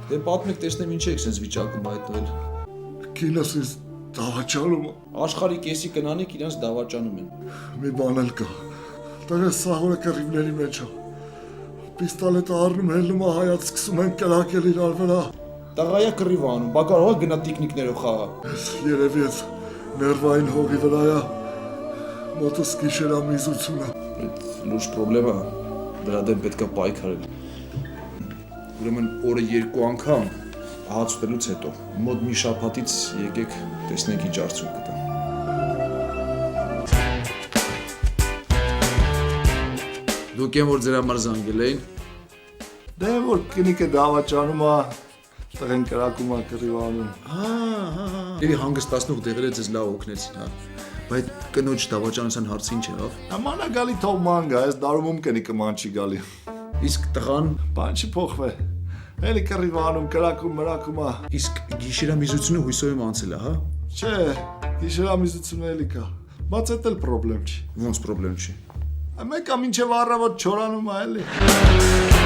Դե պատմեք տեսնեմ ինչ եք sense վիճակում հայտնել։ Կինս ինձ դավաճանում է։ Աշխարհի կեսի կնանիք իրանց դավաճանում են։ Մի բան էլ կա։ Տղա սահորը կռիվների մեջ է։ Պիստոլետը առնում հելնում է հայաց սկսում են կրակել իրար վրա։ Տղայա կռիվ անում, բա կարող է գնա տիկնիկներով խաղա։ Երևի էս ներվային հողի վրա է մոտս գիշերամիզությունը։ Այդ լուրջ խնդրեմ է, դրա դեմ պետք է պայքարել։ Ուրեմն օրը 2 անգամ հաց ուտելուց հետո մոտ մի շաբաթից եկեք տեսնենք ինչ արդյունք կտա։ Դուք եմ որ ձեր համար զանգել էին։ Դե որ կինիկը դավաճանում է, տղեն կրակում է կռիվանում։ Դերի հանգստացնող դեղերը ձեզ լավ օգնեցին, հա։ Բայց կնոջ դավաճանության հարցը ինչ եղավ։ Ամանա գալի թող ման գա, այս դարումում կնիկը ման չի գալի։ Իսկ տղան, Բան չի փոխվել։ Էլի կռիվանում, կրակում, մրակում է։ իսկ գիշերամիզությունը հույսով եմ անցել է, հա։ Չէ, գիշերամիզությունը էլի կա։ Բայց էդ էլ պրոբլեմ չի։ Ոնց պրոբլեմ չի։ Մեկը մինչև առավոտ չորանում է էլի։